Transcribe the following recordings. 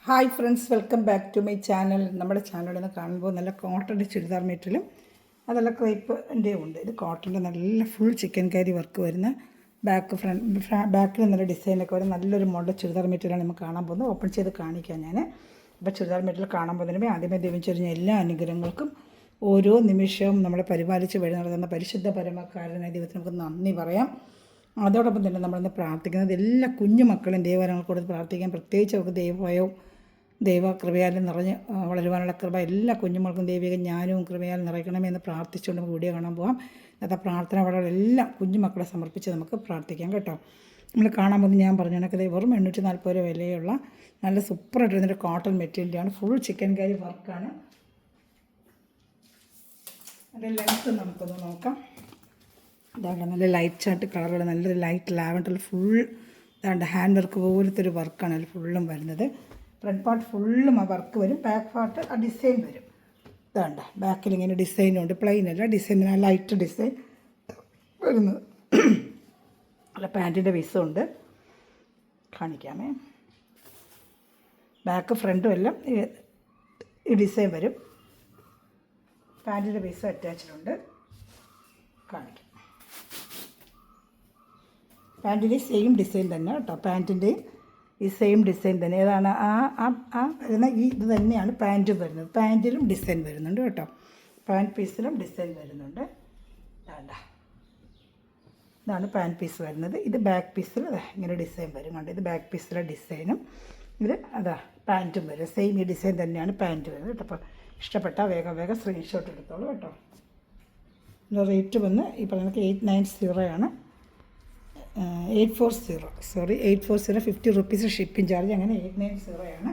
Hi friends, welcome back to my channel. നമ്മുടെ ചാനലിൽ നിന്ന് കാണുമ്പോൾ നല്ല കോട്ടൻ്റെ ചുരിദാർ മെറ്റീരിയലും അതല്ല ക്രേപ്പിൻ്റെ ഉണ്ട്. ഇത് കോട്ടൻ്റെ നല്ല ഫുൾ ചിക്കൻ കാരി വർക്ക് വരുന്ന ബാക്കിൽ നല്ല ഡിസൈനൊക്കെ വരുന്ന നല്ലൊരു മോഡൽ ചുരിദാർ മെറ്റീരിയലാണ് നമുക്ക് കാണാൻ പോകുന്നത്. ഓപ്പൺ ചെയ്ത് കാണിക്കാം ഞാൻ. അപ്പോൾ ചുരിദാർ മെറ്റീരിയൽ കാണാൻ പോകുന്നതിന് ആദ്യമേ ദൈവം ചൊരിഞ്ഞ എല്ലാ അനുഗ്രഹങ്ങൾക്കും ഓരോ നിമിഷവും നമ്മളെ പരിപാലിച്ച് വഴി നടത്തുന്ന പരിശുദ്ധ പരമക്കാരനായ ദൈവത്തിന് നമുക്ക് നന്ദി പറയാം. അതോടൊപ്പം തന്നെ നമ്മളിന്ന് പ്രാർത്ഥിക്കുന്നത് എല്ലാ കുഞ്ഞു മക്കളും ദൈവവരങ്ങൾ കൊടുത്ത് പ്രാർത്ഥിക്കാൻ, പ്രത്യേകിച്ച് അവർക്ക് ദൈവകൃപയാലും നിറഞ്ഞ് വളരുവാനുള്ള കൃപ എല്ലാ കുഞ്ഞുമക്കൾക്കും ദൈവിക ജ്ഞാനവും കൃപയാൽ നിറയ്ക്കണമെന്ന് പ്രാർത്ഥിച്ചുകൊണ്ട് നമുക്ക് വീഡിയോ കാണാൻ പോകാം. അതാ പ്രാർത്ഥന വളരെ എല്ലാം കുഞ്ഞുമക്കളെ സമർപ്പിച്ച് നമുക്ക് പ്രാർത്ഥിക്കാം കേട്ടോ. നമ്മൾ കാണാൻ പോകുന്നത് ഞാൻ പറഞ്ഞ കണക്ക് വെറും 840 രൂപ വിലയുള്ള നല്ല സൂപ്പറായിട്ട് വരുന്നൊരു കോട്ടൺ മെറ്റീരിയലാണ്. ഫുൾ ചിക്കൻ കാരി വർക്കാണ്. അതിൻ്റെ ലെങ്ത്ത് നമുക്കൊന്ന് നോക്കാം. ഇതാണ്ട് നല്ല ലൈറ്റ് ചാർട്ട് കളറുള്ള നല്ലൊരു ലൈറ്റ് ലാവൻഡറിൽ ഫുൾ ഇതാണ്ട് ഹാൻഡ് വർക്ക് പോലത്തെ ഒരു വർക്കാണ് അതിൽ ഫുള്ളും വരുന്നത്. ഫ്രണ്ട് പാർട്ട് ഫുള്ളും ആ വർക്ക് വരും, ബാക്ക് പാർട്ട് ആ ഡിസൈൻ വരും. ഇതാണ്ട ബാക്കിൽ ഇങ്ങനെ ഡിസൈനുണ്ട്, പ്ലെയിൻ അല്ല ഡിസൈൻ, ആ ലൈറ്റ് ഡിസൈൻ വരുന്നത്. അല്ല പാൻറ്റിൻ്റെ പീസുണ്ട്, കാണിക്കാമേ. ബാക്ക് ഫ്രണ്ടും എല്ലാം ഈ ഡിസൈൻ വരും. പാൻറ്റിൻ്റെ പീസും അറ്റാച്ച്ഡുണ്ട്, കാണിക്കാം. പാൻറ്റിൻ്റെ സെയിം ഡിസൈൻ തന്നെ കേട്ടോ, പാൻറ്റിൻ്റെയും ഈ സെയിം ഡിസൈൻ തന്നെ. ഏതാണ് ആ വരുന്ന ഇത് തന്നെയാണ് പാൻറ്റും വരുന്നത്. പാൻറ്റിലും ഡിസൈൻ വരുന്നുണ്ട് കേട്ടോ, പാൻറ്റ് പീസിലും ഡിസൈൻ വരുന്നുണ്ട്. വേണ്ട, ഇതാണ് പാൻറ്റ് പീസ് വരുന്നത്. ഇത് ബാക്ക് പീസിൽ ഇങ്ങനെ ഡിസൈൻ വരും കണ്ടോ. ഇത് ബാക്ക് പീസിലെ ഡിസൈനും ഇത് പാൻറ്റും വരും. സെയിം ഈ ഡിസൈൻ തന്നെയാണ് പാൻറ്റ് വരുന്നത് കേട്ടോ. അപ്പോൾ ഇഷ്ടപ്പെട്ടാൽ വേഗം സ്ക്രീൻഷോട്ട് എടുത്തോളൂ കേട്ടോ. ഇതിൻ്റെ റേറ്റ് വന്ന് ഈ പറയുന്നത് 890 ആണ്. 840 50 റുപ്പീസ് ഷിപ്പിംഗ് ചാർജ്, അങ്ങനെ 890 ആണ്.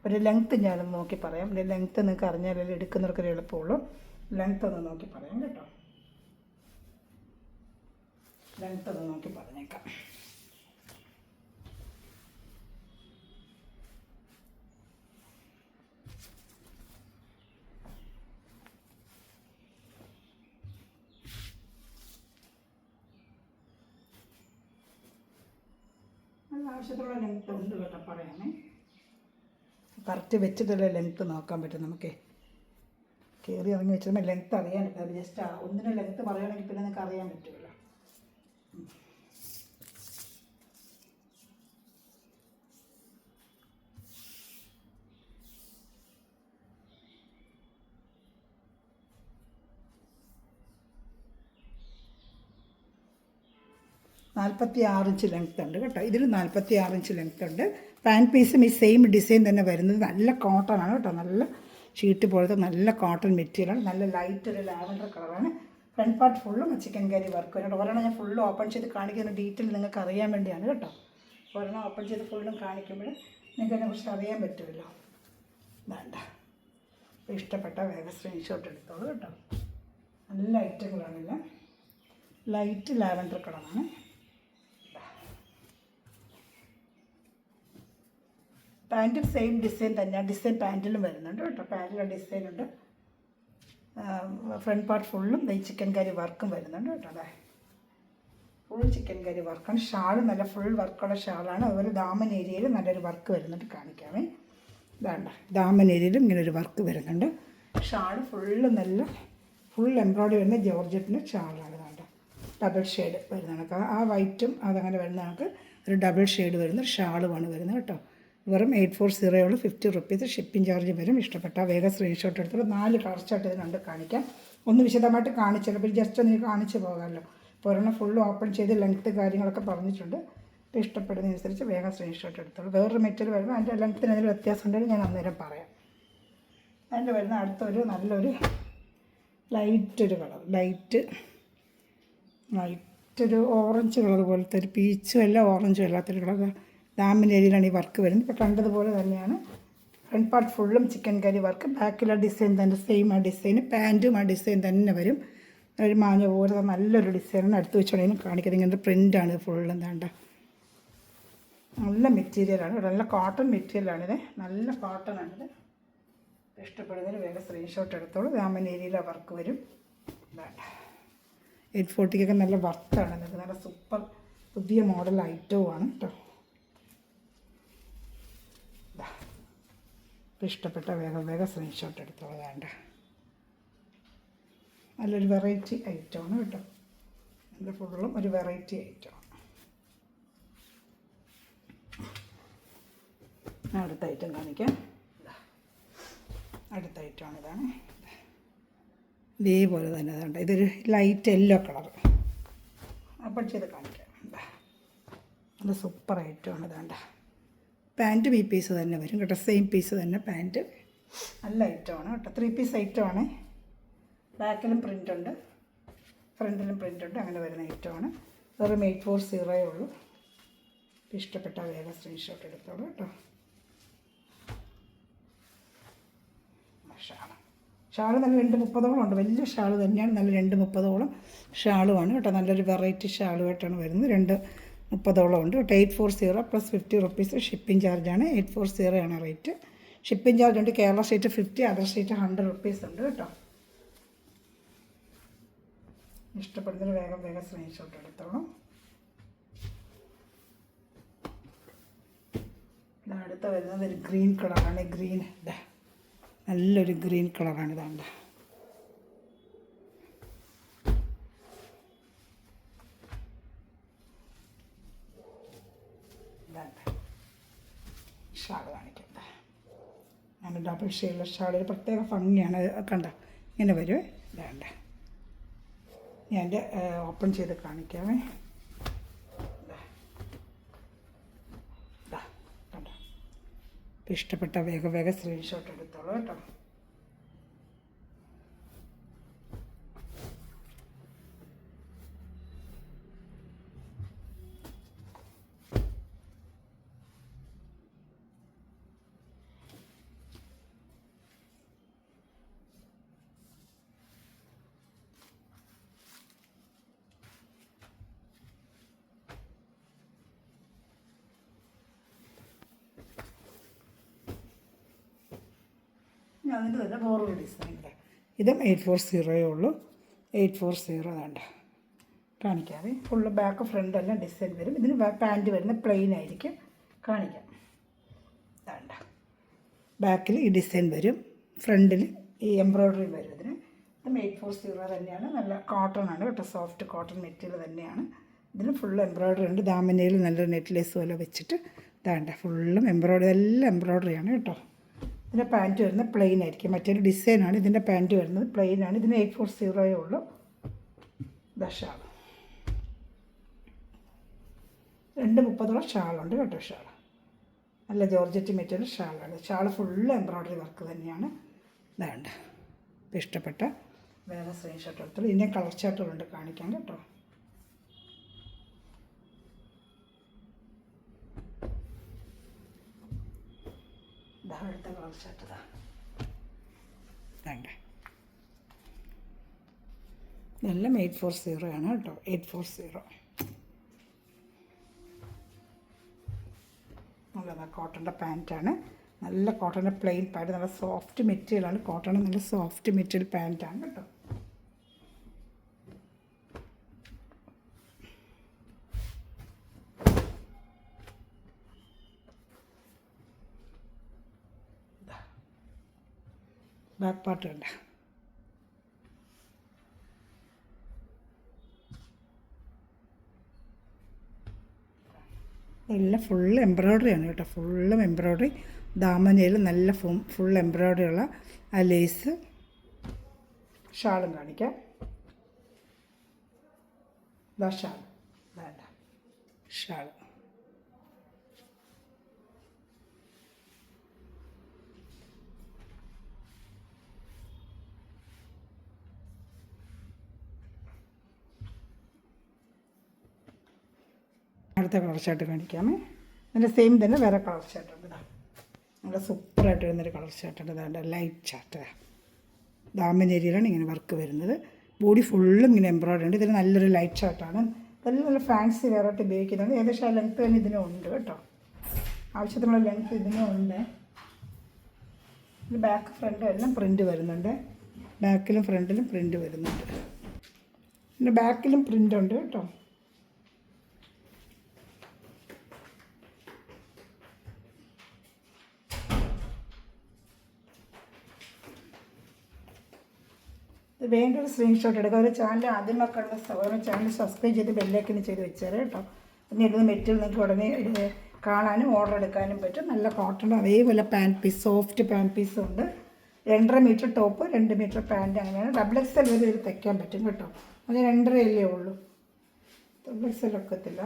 ഒരു ലെങ്ത്ത് ഞാനൊന്ന് നോക്കി പറയാം. ലെങ്ത്ത് നിങ്ങൾക്ക് അറിഞ്ഞാലല്ലേ എടുക്കുന്നവർക്കൊരു എളുപ്പമുള്ളൂ. ലെങ്ത്ത് ഒന്ന് നോക്കി പറയാം കേട്ടോ. ലെങ്ത്ത് ഒന്ന് നോക്കി പറഞ്ഞേക്കാം. ആവശ്യത്തിലുള്ള ലെങ്ത്ത് ഉണ്ട് കേട്ടോ, പറയാമേ. കറക്റ്റ് വെച്ചിട്ടുള്ള ലെങ്ത്ത് നോക്കാൻ പറ്റും നമുക്ക്. കയറി ഇറങ്ങി വെച്ചിട്ടുമ്പോൾ ലെങ്ത്ത് അറിയാൻ പറ്റും. ജസ്റ്റ് ഒന്നിനും ലെങ്ത്ത് പറയുകയാണെങ്കിൽ പിന്നെ നിങ്ങൾക്ക് അറിയാൻ പറ്റുമല്ലോ. $46 ലെങ്ത്ത് ഉണ്ട് കേട്ടോ. ഇതിൽ $46 ലെങ്ത്ത് ഉണ്ട്. പാൻറ്റ് പീസും ഈ സെയിം ഡിസൈൻ തന്നെ വരുന്നത്. നല്ല കോട്ടൺ ആണ് കേട്ടോ, നല്ല ഷീറ്റ് പോലത്തെ നല്ല കോട്ടൺ മെറ്റീരിയലാണ്. നല്ല ലൈറ്റ് ഒരു ലാവൻഡർ കളറാണ്. ഫ്രണ്ട് പാർട്ട് ഫുള്ളും ചിക്കൻ കാരി വർക്ക് കേട്ടോ. ഒരെണ്ണം ഞാൻ ഫുള്ള് ഓപ്പൺ ചെയ്ത് കാണിക്കുന്ന ഡീറ്റെയിൽ നിങ്ങൾക്ക് അറിയാൻ വേണ്ടിയാണ് കേട്ടോ. ഒരെണ്ണം ഓപ്പൺ ചെയ്ത് ഫുള്ളും കാണിക്കുമ്പോൾ നിങ്ങൾക്ക് അതിനെക്കുറിച്ച് അറിയാൻ പറ്റുമല്ലോ. വേണ്ട, ഇഷ്ടപ്പെട്ട വേഗം സ്ക്രീൻഷോട്ട് എടുത്തോളൂ കേട്ടോ. നല്ല ഐറ്റങ്ങളാണില്ല, ലൈറ്റ് ലാവൻഡർ കളറാണ്. പാൻറ്റും സെയിം ഡിസൈൻ തന്നെയാണ്. ഡിസൈൻ പാൻറ്റിലും വരുന്നുണ്ട് കേട്ടോ. പാൻറ്റിലെ ഡിസൈനുണ്ട്. ഫ്രണ്ട് പാർട്ട് ഫുള്ളും ഈ ചിക്കൻ കറി വർക്കും വരുന്നുണ്ട് കേട്ടോ. അതെ, ഫുൾ ചിക്കൻ കറി വർക്കാണ്. ഷാള് നല്ല ഫുൾ വർക്കുള്ള ഷാളാണ്. അതുപോലെ ദാമൻ ഏരിയയിൽ നല്ലൊരു വർക്ക് വരുന്നുണ്ട്, കാണിക്കാമേ. ഇതാണ്ട ദാമൻ ഏരിയയിലും ഇങ്ങനൊരു വർക്ക് വരുന്നുണ്ട്. ഷാള് ഫുള്ള് നല്ല ഫുൾ എംബ്രോയ്ഡറി വരുന്ന ജോർജറ്റിൻ്റെ ഷാളാണ്. വേണ്ട ഡബിൾ ഷെയ്ഡ് വരുന്നതാണ്. ആ വൈറ്റും അതങ്ങനെ വരുന്ന കണക്ക് ഒരു ഡബിൾ ഷെയ്ഡ് വരുന്ന ഷാളുമാണ് വരുന്നത് കേട്ടോ. വെറും 840 50 റുപ്പീസ് ഷിപ്പിംഗ് ചാർജ് വരും. ഇഷ്ടപ്പെട്ട വേഗം സ്ക്രീൻഷോട്ട് എടുത്തിട്ട് 4 കളർ ചാർട്ട് ഇതിനുണ്ട്, കാണിക്കാം. ഒന്ന് വിശദമായിട്ട് കാണിച്ചല്ലോ, അപ്പോൾ ജസ്റ്റ് ഒന്ന് കാണിച്ച് പോകാമല്ലോ. അപ്പോൾ ഒരെണ്ണം ഫുള്ള് ഓപ്പൺ ചെയ്ത് ലെങ്ത്ത് കാര്യങ്ങളൊക്കെ പറഞ്ഞിട്ടുണ്ട്. അപ്പോൾ ഇഷ്ടപ്പെടുന്നതനുസരിച്ച് വേഗം സ്ക്രീൻഷോട്ട് എടുത്തോളൂ. വേറൊരു മെറ്റീരിയൽ വരുമ്പോൾ അതിൻ്റെ ലെങ്ത്തിന് എന്തെങ്കിലും വ്യത്യാസം ഉണ്ടെങ്കിൽ ഞാൻ അന്നേരം പറയാം. അതിൻ്റെ വരുന്ന അടുത്തൊരു നല്ലൊരു ലൈറ്റൊരു കളർ, ലൈറ്റൊരു ഓറഞ്ച് കളർ പോലത്തെ ഒരു പീച്ചും അല്ല ഓറഞ്ചും അല്ലാത്തൊരു കളർ. ദാമിൻ്റെ ഏരിയയിലാണ് ഈ വർക്ക് വരുന്നത്. ഇപ്പോൾ കണ്ടതുപോലെ തന്നെയാണ്. ഫ്രണ്ട് പാർട്ട് ഫുള്ളും ചിക്കൻ കറി വർക്ക്, ബാക്കിലെ ഡിസൈൻ തന്നെ സെയിം ആ ഡിസൈൻ, പാൻറ്റും ആ ഡിസൈൻ തന്നെ വരും. ഒരു മാഞ്ഞ പോലെ നല്ലൊരു ഡിസൈനാണ്. അടുത്ത് വെച്ചുകൊണ്ടെങ്കിലും കാണിക്കുന്നത്. ഇങ്ങനത്തെ പ്രിൻ്റാണ് ഫുള്ളും. എന്താണ്ട നല്ല മെറ്റീരിയലാണ്, നല്ല കോട്ടൺ മെറ്റീരിയലാണിത്, നല്ല കോട്ടണാണിത്. ഇഷ്ടപ്പെടുന്നതിന് വേഗം സ്ക്രീൻഷോട്ട് എടുത്തോളൂ. ദാമൻ ഏരിയയിലെ വർക്ക് വരും. വേണ്ട 840 നല്ല വർക്കാണ്. നല്ല സൂപ്പർ പുതിയ മോഡൽ ഐറ്റവുമാണ് കേട്ടോ. ഇഷ്ടപ്പെട്ട വേഗം സ്ക്രീൻഷോട്ട് എടുത്തോളൂ. വേണ്ട നല്ലൊരു വെറൈറ്റി ഐറ്റമാണ് കേട്ടോ. ഇത് ഫുള്ളും ഒരു വെറൈറ്റി ഐറ്റമാണ്. അടുത്ത ഐറ്റം കാണിക്കാം. അടുത്ത ഐറ്റമാണ് ഇതാണ്. ഇതേപോലെ തന്നെ അതുകൊണ്ട് ഇതൊരു ലൈറ്റ് യെല്ലോ കളർ. അപ്പം ചെയ്ത് കാണിക്കാം. നല്ല സൂപ്പർ ഐറ്റമാണ് ഇതാണ്ട. പാൻറ്റും ഈ പീസ് തന്നെ വരും കേട്ടോ. സെയിം പീസ് തന്നെ പാൻറ്റ്. നല്ല ഐറ്റമാണ് കേട്ടോ. 3 പീസ് ഐറ്റമാണ്. ബാക്കിലും പ്രിൻ്റുണ്ട്, ഫ്രണ്ടിലും പ്രിൻ്റുണ്ട്. അങ്ങനെ വരുന്ന ഐറ്റമാണ്. വെറും 840 ഉള്ളൂ. ഇഷ്ടപ്പെട്ട വേഗം സ്ക്രീൻഷോട്ട് എടുത്തോളൂ കേട്ടോ. ഷാള് നല്ല 230 ഉണ്ട്. വലിയ ഷാള് തന്നെയാണ്. നല്ല 230 ഷാളുമാണ് കേട്ടോ. നല്ലൊരു വെറൈറ്റി ഷാളുമായിട്ടാണ് വരുന്നത്. 230 ഉണ്ട് കേട്ടോ. 840 പ്ലസ് 50 റുപ്പീസ് ഷിപ്പിംഗ് ചാർജാണ്. 840 ആണ് റേറ്റ്. ഷിപ്പിംഗ് ചാർജ് ഉണ്ട്. Kerala state 50, other state 100 rupees ഉണ്ട് കേട്ടോ. ഇഷ്ടപ്പെടുന്നതിന് വേഗം സ്ക്രീൻഷോട്ട് എടുത്തോളൂ. അടുത്ത വരുന്നത് ഒരു ഗ്രീൻ കളറാണ്. ഗ്രീൻ നല്ലൊരു ഗ്രീൻ കളറാണ്. ഇതാണ്ട് ഷാൾ കാണിക്കുന്നത്. ഞാൻ ഡബിൾ ഷെയ്ഡുള്ള ഷാൾ. ഒരു പ്രത്യേക ഭംഗിയാണ്. കണ്ട ഇങ്ങനെ വരുമേ. ഇതാണ്ട് ഞാൻ ഓപ്പൺ ചെയ്ത് കാണിക്കാമേ. ഇഷ്ടപ്പെട്ട വേഗം സ്ക്രീൻഷോട്ട് എടുത്തോളൂ കേട്ടോ. അതിൻ്റെ തന്നെ വേറൊരു ഡിസൈനിൻ്റെ. ഇതും 840 ഉള്ളൂ. 840 വേണ്ട കാണിക്കാതെ. ഫുള്ള് ബാക്ക് ഫ്രണ്ട് എല്ലാം ഡിസൈൻ വരും. ഇതിന് പാൻറ്റ് വരുന്ന പ്ലെയിൻ ആയിരിക്കും. കാണിക്കാം. വേണ്ട ബാക്കിൽ ഈ ഡിസൈൻ വരും, ഫ്രണ്ടിൽ ഈ എംബ്രോയ്ഡറി വരും. ഇതിന് ഇതും 840 തന്നെയാണ്. നല്ല കോട്ടൺ ആണ് കേട്ടോ. സോഫ്റ്റ് കോട്ടൺ മെറ്റീരിയൽ തന്നെയാണ്. ഇതിന് ഫുള്ള് എംബ്രോയ്ഡറി ഉണ്ട്. ദാമനയിൽ നല്ലൊരു നെക്ലേസ് പോലെ വെച്ചിട്ട് വേണ്ട ഫുള്ളും എംബ്രോയ്ഡറി, എല്ലാം എംബ്രോയ്ഡറിയാണ് കേട്ടോ. ഇതിൻ്റെ പാൻറ്റ് വരുന്നത് പ്ലെയിൻ ആയിരിക്കും. മറ്റൊരു ഡിസൈനാണ്. ഇതിൻ്റെ പാൻറ്റ് വരുന്നത് പ്ലെയിൻ ആണ്. ഇതിന് 840 ഉള്ളൂ. ഷാൾ 230 ഷാളുണ്ട് കേട്ടോ. ഷാൾ നല്ല ജോർജറ്റ് മെറ്റീരിയൽ ഷാളാണ്. ഷാൾ ഫുള്ള് എംബ്രോയ്ഡറി വർക്ക് തന്നെയാണ്. വേണ്ട ഇഷ്ടപ്പെട്ട വേറെ സ്ക്രീൻഷോട്ട് എടുത്തോളൂ. ഇതിൻ്റെ കളർ ചാർട്ടുകളുണ്ട് കാണിക്കാം കേട്ടോ. അടുത്ത കളർ ചാർട്ട് വേണ്ട. ഇതെല്ലാം 840 ആണ് കേട്ടോ. 840 നല്ലതാ. കോട്ടൻ്റെ പാൻറ്റാണ്. നല്ല കോട്ടൻ്റെ പ്ലെയിൻ പാൻറ്റ്. നല്ല സോഫ്റ്റ് മെറ്റീരിയലാണ്. കോട്ടൺ നല്ല സോഫ്റ്റ് മെറ്റീരിയൽ പാൻറ്റാണ് കേട്ടോ. ബാക്ക് പാർട്ട് ഉണ്ട്. എല്ലാം ഫുൾ എംബ്രോയ്ഡറിയാണ് കേട്ടോ. ഫുള്ളും എംബ്രോയ്ഡറി. ദാമനയിൽ നല്ല ഫുൾ എംബ്രോയ്ഡറി ഉള്ള ആ ലേസ്. ഷാളും കാണിക്കാം. ഇതാ ഷാൾ. വേണ്ട ഷാൾ അടുത്ത കളർ ചാർട്ട് കാണിക്കാമേ. അതിൻ്റെ സെയിം തന്നെ വേറെ കളർ ചാർട്ടുണ്ട്. ഇതാ നല്ല സൂപ്പറായിട്ട് വരുന്നൊരു കളർ ചാർട്ടുണ്ട്. ഇതാണ്ട് ലൈറ്റ് ചാർട്ട്. ദാമനേരിയിലാണ് ഇങ്ങനെ വർക്ക് വരുന്നത്. ബോഡി ഫുള്ളും ഇങ്ങനെ എംബ്രോയ്ഡറി ഉണ്ട്. ഇതിൽ നല്ലൊരു ലൈറ്റ് ചാർട്ടാണ്. ഇതെല്ലാം നല്ല ഫാൻസി വേറായിട്ട് ഉപയോഗിക്കുന്നുണ്ട്. ഏകദേശം ആ ലെങ്ത്ത് തന്നെ ഇതിനും ഉണ്ട് കേട്ടോ. ആവശ്യത്തിനുള്ള ലെങ്ത്ത് ഇതിനും ഉണ്ട്. ഇത് ബാക്ക് ഫ്രണ്ടും എല്ലാം പ്രിൻറ്റ് വരുന്നുണ്ട്. ബാക്കിലും ഫ്രണ്ടിലും പ്രിൻറ്റ് വരുന്നുണ്ട്. പിന്നെ ബാക്കിലും പ്രിൻ്റ് ഉണ്ട് കേട്ടോ. ഇത് വേണ്ട ഒരു സ്ക്രീൻഷോട്ട് എടുക്കുക. ഒരു ചാനൽ ആദ്യമൊക്കെ കാണുന്ന സഹോദരൻ ചാനൽ സബ്സ്ക്രൈബ് ചെയ്ത് ബെല്ലൈക്കൻ ചെയ്ത് വെച്ചേരെ കേട്ടോ. പിന്നെ ഇടുന്ന മെറ്റീരിയൽ നിങ്ങൾക്ക് ഉടനെ കാണാനും ഓർഡർ എടുക്കാനും പറ്റും. നല്ല കോട്ടൺ അതേപോലെ പാൻറ്റ് പീസ്, സോഫ്റ്റ് പാൻറ്റ് പീസും ഉണ്ട്. 2.5 മീറ്റർ ടോപ്പ്, 2 മീറ്റർ പാൻറ്റ്, അങ്ങനെയാണ്. XXL വരെ ഇത് തയ്ക്കാൻ പറ്റും കേട്ടോ. അത് 2.5 ഉള്ളൂ, XXL ഒക്കത്തില്ല.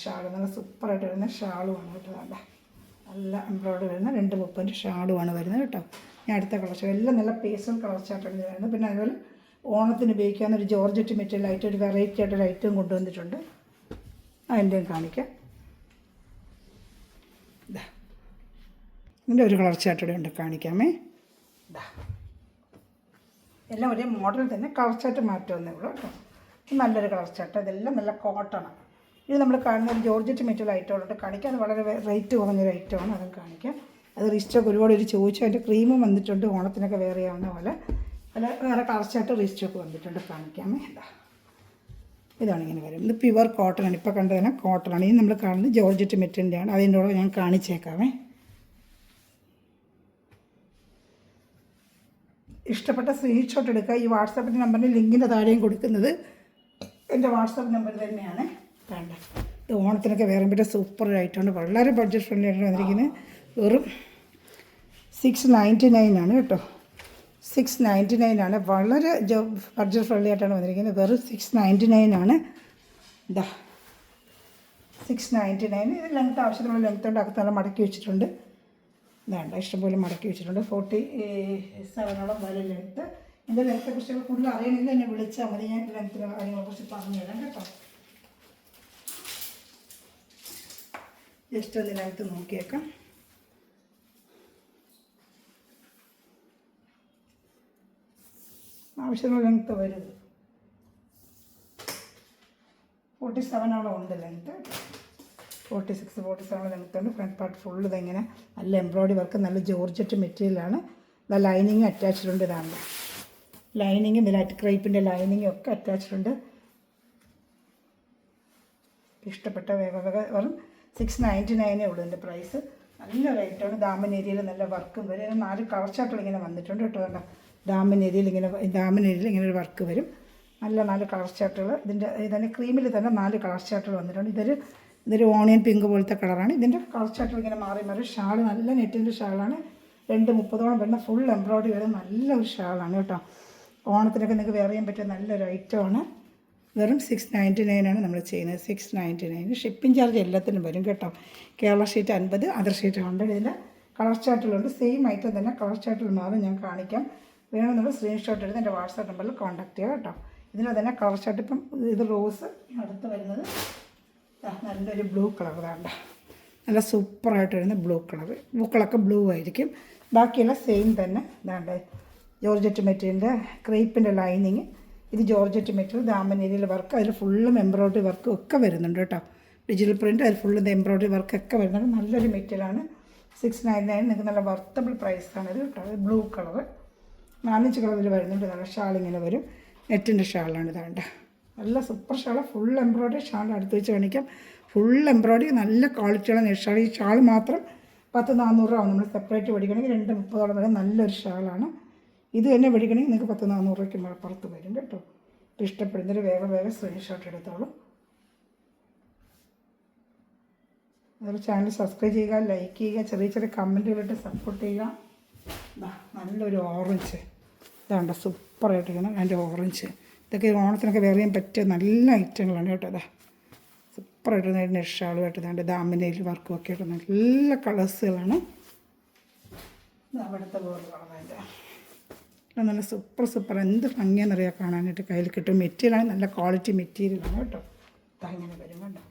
ഷാൾ നല്ല സൂപ്പറായിട്ട് വരുന്ന ഷാളുമാണ് കേട്ടോ. നല്ല എംബ്രോയ്ഡറി വരുന്ന 2.30 ഷാളുമാണ് വരുന്നത് കേട്ടോ. ഞാൻ അടുത്ത കളർ എല്ലാം നല്ല പേസ്റ്റൽ കളർ ചാർട്ടാണ് വരുന്നത്. പിന്നെ അതുപോലെ ഓണത്തിന് ഉപയോഗിക്കാവുന്ന ഒരു ജോർജറ്റ് മെറ്റീരിയൽ ആയിട്ട് ഒരു വെറൈറ്റി ആയിട്ടൊരു ഐറ്റം കൊണ്ടുവന്നിട്ടുണ്ട്. അതിൻ്റെയും കാണിക്കാം. ഇതാ ഇതിൻ്റെ ഒരു കളർ ചാർട്ടൂടെ ഉണ്ട്, കാണിക്കാമേ. ഇതാ എല്ലാം ഒരേ മോഡൽ തന്നെ, കളർ ചാർട്ട് മാറ്റമൊന്നേ ഉള്ളൂ കേട്ടോ. നല്ലൊരു കളർ ചാർട്ട്, ഇതെല്ലാം നല്ല കോട്ടണാണ്. ഇത് നമ്മൾ കാണുന്ന ഒരു ജോർജറ്റ് മെറ്റീരിയൽ ഐറ്റമുണ്ട്, കാണിക്കാം. അത് വളരെ റേറ്റ് കുറഞ്ഞൊരു ഐറ്റമാണ്, അതും കാണിക്കാം. അത് റിസ്റ്റോക്ക് ഒരുപാട് ചോദിച്ചു. അതിൻ്റെ ക്രീമും വന്നിട്ടുണ്ട്, ഓണത്തിനൊക്കെ വേറെ ആവുന്ന പോലെ. അല്ല വേറെ കളർ ചാർട്ട് റിസ്റ്റോക്ക് വന്നിട്ടുണ്ട്, കാണിക്കാമേ. ഇതാണ് ഇങ്ങനെ വരും. ഇത് പ്യുവർ കോട്ടണാണ്, ഇപ്പോൾ കണ്ടതിന് കോട്ടണാണ്. ഇനി നമ്മൾ കാണുന്നത് ജോർജറ്റ് മെറ്റീരിയലാണ്. അതിൻ്റെ കൂടെ ഞാൻ കാണിച്ചേക്കാമേ. ഇഷ്ടപ്പെട്ട സ്ക്രീൻഷോട്ട് എടുക്കുക. ഈ വാട്സാപ്പിൻ്റെ നമ്പറിൻ്റെ ലിങ്കിൻ്റെ താഴെയും കൊടുക്കുന്നത് എൻ്റെ വാട്സാപ്പ് നമ്പർ തന്നെയാണ്. വേണ്ട ഇത് ഓണത്തിനൊക്കെ വേറെ പറ്റിയ സൂപ്പർ ആയിട്ടുണ്ട്, വളരെ ബഡ്ജറ്റ് ഫ്രണ്ട്ലി ആയിട്ട് വന്നിരിക്കുന്നത്. വെറും 699 ആണ് കേട്ടോ. 699 ആണ്, വളരെ ബഡ്ജറ്റ് ഫ്രണ്ട്ലി ആയിട്ടാണ് വന്നിരിക്കുന്നത്. വെറും 699 ആണ്. ഇതാ 699. ഇത് ലെങ്ത്ത് ആവശ്യത്തിനുള്ള ലെങ്ത്തോണ്ട് അകത്തെല്ലാം മടക്കി വെച്ചിട്ടുണ്ട്. വേണ്ട ഇഷ്ടംപോലെ മടക്കി വെച്ചിട്ടുണ്ട്. 47 വരെ ലെങ്ത്ത്. ഇതിൻ്റെ ലെങ്ത്തെ കുറിച്ച് കൂടുതൽ അറിയണമെങ്കിൽ എന്നെ വിളിച്ചാൽ മതി, ഞാൻ ലെങ്ത്തിനെ കാര്യങ്ങളെക്കുറിച്ച് പറഞ്ഞു തരാം കേട്ടോ. ജസ്റ്റ് ഒന്ന് ലെങ്ത്ത് നോക്കിയേക്കാം. ആവശ്യമുള്ള ലെങ്ത്ത് വരും. 47 ഉണ്ട് ലെങ്ത്ത്. 46, 47 ലെങ്ത്തുണ്ട്. ഫ്രണ്ട് പാർട്ട് ഫുള്ള് ഇതെങ്ങനെ നല്ല എംബ്രോയ്ഡറി വർക്ക്, നല്ല ജോർജറ്റ് മെറ്റീരിയലാണ്. ഇത് ലൈനിങ് അറ്റാച്ച്ഡ് ഉണ്ട്. ഇതാണ് ലൈനിങ്ങും, ഇതിലായിട്ട് ക്രൈപ്പിൻ്റെ ലൈനിങ്ങും ഒക്കെ അറ്റാച്ച്ഡ് ഉണ്ട്. ഇഷ്ടപ്പെട്ട വേഗം വെറും 699 ഉള്ളൂ ഇതിൻ്റെ പ്രൈസ്. നല്ല റേറ്റാണ്. ദാമൻ ഏരിയയിൽ നല്ല വർക്കും വരും. 4 കളർ ചാർട്ടുകൾ ഇങ്ങനെ വന്നിട്ടുണ്ട് കേട്ടോ. കണ്ടോ, ദാമൻ ഏരിയയിൽ ഇങ്ങനെ ഒരു വർക്ക് വരും. നല്ല 4 കളർ ചാർട്ടുകൾ. ഇതിൻ്റെ ക്രീമിൽ തന്നെ 4 കളർ ചാർട്ടുകൾ വന്നിട്ടുണ്ട്. ഇതൊരു ഓണിയൻ പിങ്ക് പോലത്തെ കളറാണ്. ഇതിൻ്റെ കളർ ചാർട്ടുകൾ ഇങ്ങനെ മാറി മാറി. ഷാൾ നല്ല നെറ്റിൻ്റെ ഷാളാണ്. 2.30 വരുന്ന ഫുൾ എംബ്രോയ്ഡറി വരുന്ന നല്ലൊരു ഷാളാണ് കേട്ടോ. ഓണത്തിനൊക്കെ നിങ്ങൾക്ക് വേറെ ചെയ്യാൻ പറ്റിയ നല്ലൊരു ഐറ്റമാണ്. വെറും 699 ആണ് നമ്മൾ ചെയ്യുന്നത്. 699. ഷിപ്പിംഗ് ചാർജ് എല്ലാത്തിനും വരും കേട്ടോ. Kerala sheet 50, other sheet 100. ഇതിൻ്റെ കളർ ചാർട്ടുകളുണ്ട്. സെയിം ഐറ്റം തന്നെ കളർ ചാർട്ടുകൾ മാറും, ഞാൻ കാണിക്കാം. വേണമെന്നുള്ള സ്ക്രീൻഷോട്ട് എടുത്ത് എൻ്റെ വാട്സാപ്പ് നമ്പറിൽ കോൺടാക്ട് ചെയ്യുക കേട്ടോ. ഇതിന് തന്നെ കളർ ചാർട്ട് ഇപ്പം ഇത് റോസ്, അടുത്ത് വരുന്നത് നല്ലൊരു ബ്ലൂ കളർ. വേണ്ട നല്ല സൂപ്പറായിട്ട് വരുന്ന ബ്ലൂ കളർ. പൂക്കളൊക്കെ ബ്ലൂ ആയിരിക്കും. ബാക്കിയെല്ലാം സെയിം തന്നെ. ഇതാണ്ട് ജോർജറ്റ് മെറ്റീരിയലിൻ്റെ ക്രേപ്പിൻ്റെ ലൈനിങ്. ഇത് ജോർജറ്റ് മെറ്റീരിയൽ, ദാമൻ ഏരിയയിൽ വർക്ക്, അതിൽ ഫുള്ളും എംബ്രോയ്ഡറി വർക്കും ഒക്കെ വരുന്നുണ്ട് കേട്ടോ. ഡിജിറ്റൽ പ്രിൻറ്റ്, അതിൽ ഫുള്ളും എംബ്രോയ്ഡറി വർക്കൊക്കെ വരുന്നുണ്ട്. നല്ലൊരു മെറ്റീരിയലാണ്. 699 നിങ്ങൾക്ക് നല്ല വർത്തബിൾ പ്രൈസാണിത് കേട്ടോ. ബ്ലൂ കളറ് 4 കളറിൽ വരുന്നുണ്ട്. നല്ല ഷാളിങ്ങനെ വരും. നെറ്റിൻ്റെ ഷാളാണ്. ഇതാണ്ട് നല്ല super shawl, full embroidery shawl. അടുത്ത് വെച്ച് കാണിക്കാം. ഫുൾ എംബ്രോയ്ഡറി, നല്ല ക്വാളിറ്റിയുള്ള നെറ്റ് ഷാൾ. ഈ ഷാൾ മാത്രം 10-400 രൂപ. നമ്മൾ സെപ്പറേറ്റ് മേടിക്കണമെങ്കിൽ 230 വരെ നല്ലൊരു ഷാളാണ്. ഇത് തന്നെ മേടിക്കണമെങ്കിൽ നിങ്ങൾക്ക് 10-400 രൂപയ്ക്ക് പുറത്ത് വരും കേട്ടോ. ഇഷ്ടപ്പെടുന്നൊരു വേഗം സ്ക്രീൻഷോട്ട് എടുത്തോളൂ. അതുപോലെ ചാനൽ സബ്സ്ക്രൈബ് ചെയ്യുക, ലൈക്ക് ചെയ്യുക, ചെറിയ ചെറിയ കമൻറ്റുകളിട്ട് സപ്പോർട്ട് ചെയ്യുക. നല്ലൊരു ഓറഞ്ച്, ഇതാണ്ട സൂപ്പറായിട്ടിരിക്കണം. അതിൻ്റെ ഓറഞ്ച് ഇതൊക്കെ ഓണത്തിനൊക്കെ വേറെ ചെയ്യാൻ പറ്റിയ നല്ല ഐറ്റങ്ങളാണ് കേട്ടോ. അതാ സൂപ്പറായിട്ട് നെറ്റ് ഷാളുമായിട്ട് ഇതാണ്ട് ദാമിനയിൽ വർക്കും ഒക്കെ ആയിട്ട് നല്ല കളേഴ്സുകളാണ്. അവിടുത്തെ വേറെ കളറായിട്ട് നല്ല സൂപ്പർ എന്ത് ഭംഗിയാണെന്നറിയാം കാണാനായിട്ട്. കയ്യിൽ കിട്ടും. മെറ്റീരിയലാണ് നല്ല ക്വാളിറ്റി മെറ്റീരിയലാണ് കേട്ടോ. ഇങ്ങനെ വരും കേട്ടോ.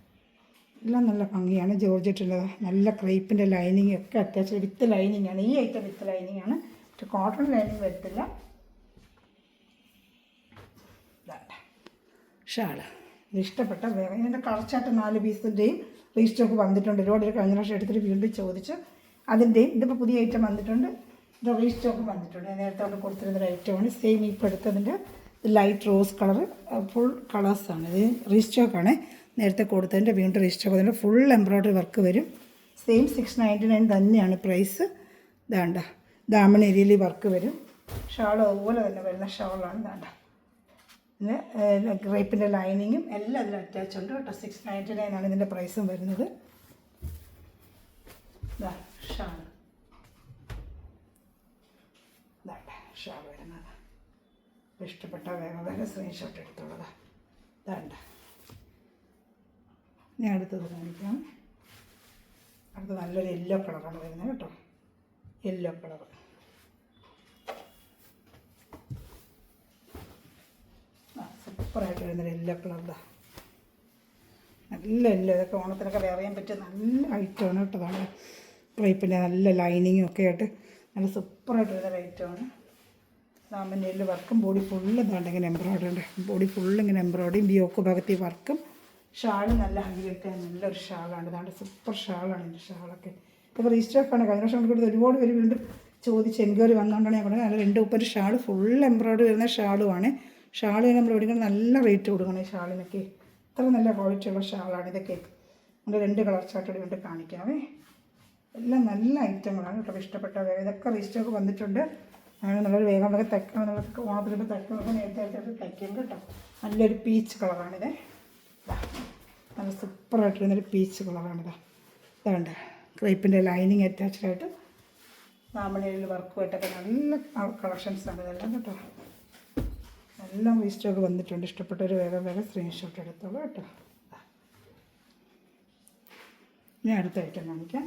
എല്ലാം നല്ല ഭംഗിയാണ്. ജോർജറ്റുള്ളത് നല്ല ക്രേപ്പിൻ്റെ ലൈനിങ് ഒക്കെ അത്യാവശ്യം വിത്ത് ലൈനിങ് ആണ്. ഈ ഐറ്റം വിത്ത് ലൈനിങ് ആണ്. കോട്ടൺ ലൈനിങ് വരത്തില്ല. ഷാള് ഇത് ഇഷ്ടപ്പെട്ട വേഗം. ഇതിൻ്റെ കളർ ചാർട്ട് 4 പീസിൻ്റെയും റീസ്റ്റോക്ക് വന്നിട്ടുണ്ട്. ഒരുപാട് കഴിഞ്ഞ പ്രാവശ്യം എടുത്തിട്ട് വീണ്ടും ചോദിച്ചു. അതിൻ്റെയും ഇതിപ്പോൾ പുതിയ ഐറ്റം വന്നിട്ടുണ്ട്. ഇത് റീസ്റ്റോക്ക് വന്നിട്ടുണ്ട്. നേരത്തെ അവിടെ കൊടുത്തിരുന്നൊരു ഐറ്റമാണ്. സെയിം ഇപ്പോൾ എടുത്തതിൻ്റെ ലൈറ്റ് റോസ് കളർ ഫുൾ കളേഴ്സാണ്. ഇത് റീസ്റ്റോക്കാണ്. നേരത്തെ കൊടുത്തതിൻ്റെ വീണ്ടും റീസ്റ്റോക്ക് അതിൻ്റെ ഫുൾ എംബ്രോയ്ഡറി വർക്ക് വരും. സെയിം 699 തന്നെയാണ് പ്രൈസ്. ഇതാണ്ട ദാമൻ ഏരിയയിൽ വർക്ക് വരും. ഷാൾ അതുപോലെ തന്നെ വരുന്ന ഷാളാണ് വേണ്ട. പിന്നെ ക്രേപ്പിൻ്റെ ലൈനിങ്ങും എല്ലാം അതിൽ അറ്റാച്ച് ഉണ്ട് കേട്ടോ. 699 ആണ് ഇതിൻ്റെ പ്രൈസും വരുന്നത്. ഇതാ ഷാൾ, ഇതാണ്ട ഷാൾ വരുന്നത്. ഇഷ്ടപ്പെട്ട വേഗം വേഗം സ്ക്രീൻഷോട്ട് എടുത്തോളതാ. ഇതാണ്ട ഞാൻ അടുത്തത് കാണിക്കാം. അടുത്ത് നല്ലൊരു യെല്ലോ കളറാണ് വരുന്നത് കേട്ടോ. യെല്ലോ കളർ, സൂപ്പറായിട്ട് വരുന്നൊരു യെല്ലോ കളർ. നല്ല യെല്ലോ, ഇതൊക്കെ ഓണത്തിനൊക്കെ വെയർ ചെയ്യാൻ പറ്റിയ നല്ല ഐറ്റമാണ് കേട്ടോ. അതാണ് ക്രേപ്പിൻ്റെ നല്ല ലൈനിങ്ങും ഒക്കെ ആയിട്ട് നല്ല സൂപ്പറായിട്ട് വരുന്ന ഐറ്റമാണ്. സാമ്പൻ യെല്ലോ വർക്കും ബോഡി ഫുള്ള് ഇതാണ്ട് ഇങ്ങനെ എംബ്രോയ്ഡറി ഉണ്ട്. ബോഡി ഫുള്ള് ഇങ്ങനെ എംബ്രോയ്ഡറിയും യോക്ക് ഭാഗത്ത് ഈ വർക്കും. ഷാൾ നല്ല ഹൈലൈറ്റ് നല്ലൊരു ഷാളാണ്. ഇതാണ്ട് സൂപ്പർ ഷാളാണ് എൻ്റെ ഷാളൊക്കെ. ഇപ്പോൾ റീസ്റ്റോക്കാണ്. കഴിഞ്ഞ വർഷം കൊടുത്ത് ഒരുപാട് പേര് വീണ്ടും ചോദിച്ച് എൻക്വയറി വന്നുകൊണ്ടാണ് ഞാൻ പറഞ്ഞത്. നല്ല 2 ഉപ്പര് ഷാൾ ഫുൾ എംബ്രോയ്ഡറി വരുന്ന ഷാളുമാണ്. ഷാൾ നമ്മൾ എടുക്കുന്നത് നല്ല റേറ്റ് കൊടുക്കണം ഈ ഷാളിനൊക്കെ. അത്ര നല്ല ക്വാളിറ്റി ഉള്ള ഷാളാണ് ഇതൊക്കെ. നമ്മുടെ 2 കളർ ചാർട്ടോടെ കൊണ്ട് കാണിക്കാമേ. എല്ലാം നല്ല ഐറ്റങ്ങളാണ് കേട്ടോ. ഇഷ്ടപ്പെട്ട വേഗം ഇതൊക്കെ റീസ്റ്റോക്ക് വന്നിട്ടുണ്ട്. അങ്ങനെ നല്ലൊരു വേഗം വേഗം തയ്ക്കാൻ നമുക്ക് ഓണത്തിൻ്റെ തയ്ക്കുന്നതൊക്കെ നേരത്തെ തയ്ക്കും കേട്ടോ. നല്ലൊരു പീച്ച് കളറാണിത്. നല്ല സൂപ്പറായിട്ട് വരുന്നൊരു പീച്ച് കളറാണിത്. ഇതാണ്ട് ക്രേപ്പിൻ്റെ ലൈനിങ് അറ്റാച്ച്ഡായിട്ട് നാമണിയിൽ വർക്കുമായിട്ടൊക്കെ നല്ല കളക്ഷൻസാണ് ഇതെല്ലാം കേട്ടോ. എല്ലാം റീസ്റ്റോക്ക് വന്നിട്ടുണ്ട്. ഇഷ്ടപ്പെട്ടൊരു വേഗം വേഗം സ്ക്രീൻഷോട്ട് എടുത്തോളൂ കേട്ടോ. ഇനി അടുത്ത ഐറ്റം കാണിക്കാം.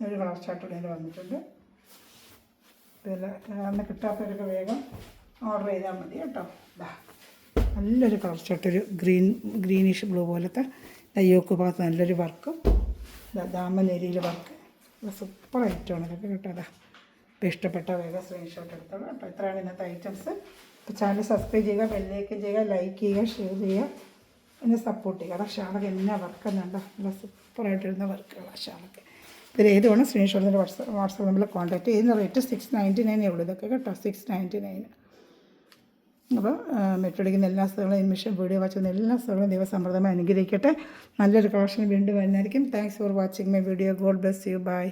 ഒരു കളർ ചാർട്ട് ഇതിൽ വന്നിട്ടുണ്ട്. ഇതിൽ അന്ന് കിട്ടാത്തവരൊക്കെ വേഗം ഓർഡർ ചെയ്താൽ മതി കേട്ടോ. നല്ലൊരു കളർ ചാർട്ട്, ഒരു ഗ്രീനിഷ് ബ്ലൂ പോലത്തെ യോക്ക് ഭാഗത്ത് നല്ലൊരു വർക്കും ദാമൻ ഏരിയയിൽ വർക്ക്. സൂപ്പർ ഐറ്റമാണ് ഇതൊക്കെ കേട്ടോ. അതാ ഇപ്പോൾ ഇഷ്ടപ്പെട്ട വേഗം സ്ക്രീൻഷോട്ട് എടുത്തോളൂ കേട്ടോ. ഇത്രയാണ് ഇന്നത്തെ ഐറ്റംസ്. ഇപ്പോൾ ചാനൽ സബ്സ്ക്രൈബ് ചെയ്യുക, ബെല്ലേക്ക് ചെയ്യുക, ലൈക്ക് ചെയ്യുക, ഷെയർ ചെയ്യുക, എന്നെ സപ്പോർട്ട് ചെയ്യുക. അതാ ഷാളൊക്കെ എന്നാ വർക്കെന്നുണ്ടോ. നല്ല സൂപ്പറായിട്ടിരുന്ന വർക്കുകളാണ് ഷാളൊക്കെ. ഇതിൽ ഏത് വേണം സ്ക്രീൻഷോട്ടിൻ്റെ വാട്സാപ്പ് നമ്പറിൽ കോൺടാക്ട് ചെയ്യുന്ന. റേറ്റ് 699 ഉള്ളൂ ഇതൊക്കെ കേട്ടോ. 699. അപ്പോൾ മെട്രോടിക്കുന്ന എല്ലാ സ്ഥലങ്ങളും ഇൻമിഷൻ വീഡിയോ വാച്ചുന്ന എല്ലാ സ്ഥലങ്ങളും ദൈവസമൃദ്ധമായി അനുഗ്രഹിക്കട്ടെ. നല്ലൊരു കളക്ഷൻ വീണ്ടും വരുന്നതായിരിക്കും. Thanks for watching my video. God bless you. By.